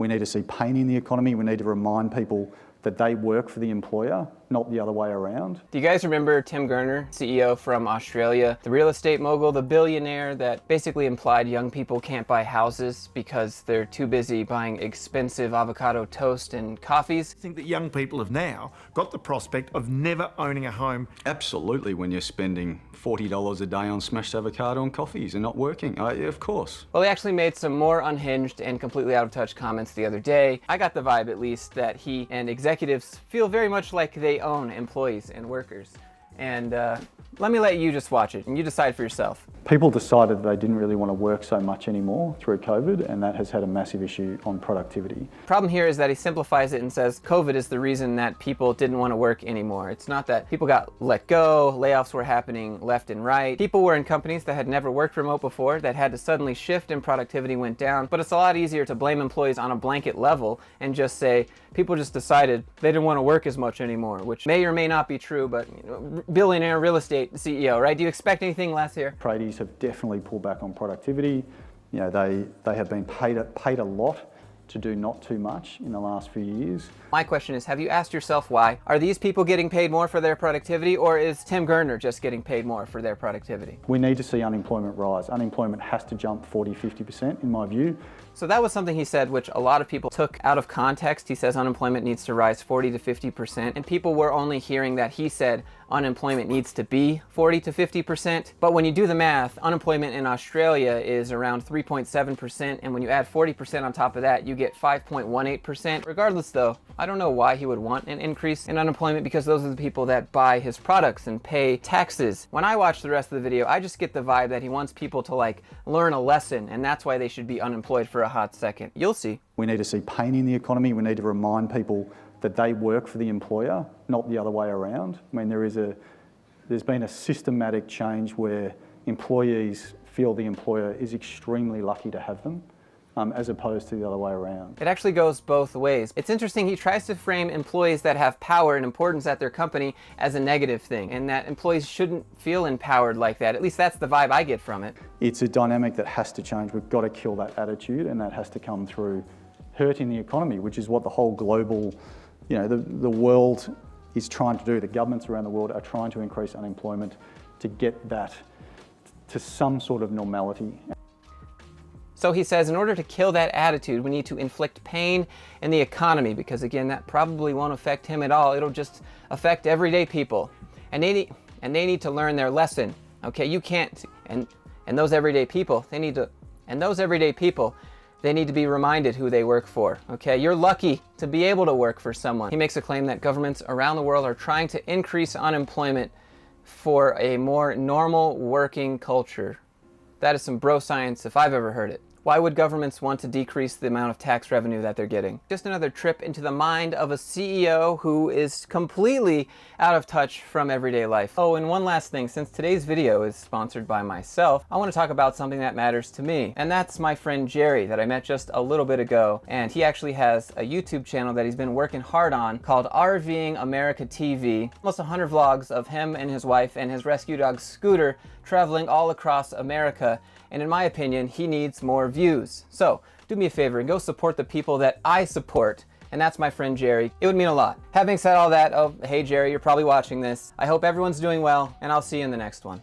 We need to see pain in the economy. We need to remind people that they work for the employer, not the other way around. Do you guys remember Tim Gurner, CEO from Australia, the real estate mogul, the billionaire that basically implied young people can't buy houses because they're too busy buying expensive avocado toast and coffees? I think that young people have now got the prospect of never owning a home. Absolutely, when you're spending $40 a day on smashed avocado and coffees and not working, of course. Well, he actually made some more unhinged and completely out of touch comments the other day. I got the vibe, at least, that he and executives feel very much like they own employees and workers. And let me let you just watch it and you decide for yourself. People decided they didn't really want to work so much anymore through COVID, and that has had a massive issue on productivity. Problem here is that he simplifies it and says COVID is the reason that people didn't want to work anymore. It's not that people got let go, layoffs were happening left and right. People were in companies that had never worked remote before that had to suddenly shift and productivity went down. But it's a lot easier to blame employees on a blanket level and just say people just decided they didn't want to work as much anymore, which may or may not be true, but billionaire real estate CEO, right? Do you expect anything less here? Tradies have definitely pulled back on productivity. You know, they have been paid a lot to do not too much in the last few years. My question is, have you asked yourself why? Are these people getting paid more for their productivity, or is Tim Gurner just getting paid more for their productivity? We need to see unemployment rise. Unemployment has to jump 40–50% in my view. So that was something he said which a lot of people took out of context. He says unemployment needs to rise 40–50%, and people were only hearing that he said unemployment needs to be 40–50%. But when you do the math, unemployment in Australia is around 3.7%, and when you add 40% on top of that, you get 5.18%. Regardless though, I don't know why he would want an increase in unemployment, because those are the people that buy his products and pay taxes. When I watch the rest of the video, I just get the vibe that he wants people to like learn a lesson, and that's why they should be unemployed for a hot second. You'll see. We need to see pain in the economy. We need to remind people that they work for the employer, not the other way around. I mean, there's been a systematic change where employees feel the employer is extremely lucky to have them, as opposed to the other way around. It actually goes both ways. It's interesting, he tries to frame employees that have power and importance at their company as a negative thing, and that employees shouldn't feel empowered like that. At least that's the vibe I get from it. It's a dynamic that has to change. We've got to kill that attitude, and that has to come through hurting the economy, which is what the whole global, you know, the world is trying to do. The governments around the world are trying to increase unemployment to get that to some sort of normality. So he says in order to kill that attitude, we need to inflict pain in the economy, because again, that probably won't affect him at all. It'll just affect everyday people. And they need to learn their lesson. Okay, you can't, and those everyday people, they need to be reminded who they work for. Okay, you're lucky to be able to work for someone. He makes a claim that governments around the world are trying to increase unemployment for a more normal working culture. That is some bro science if I've ever heard it. Why would governments want to decrease the amount of tax revenue that they're getting? Just another trip into the mind of a CEO who is completely out of touch from everyday life. Oh, and one last thing, since today's video is sponsored by myself, I want to talk about something that matters to me. And that's my friend Jerry that I met just a little bit ago. And he actually has a YouTube channel that he's been working hard on called RVing America TV. Almost 100 vlogs of him and his wife and his rescue dog Scooter traveling all across America. And in my opinion, he needs more views. So do me a favor and go support the people that I support. And that's my friend Jerry. It would mean a lot. Having said all that, oh, hey Jerry, you're probably watching this. I hope everyone's doing well, and I'll see you in the next one.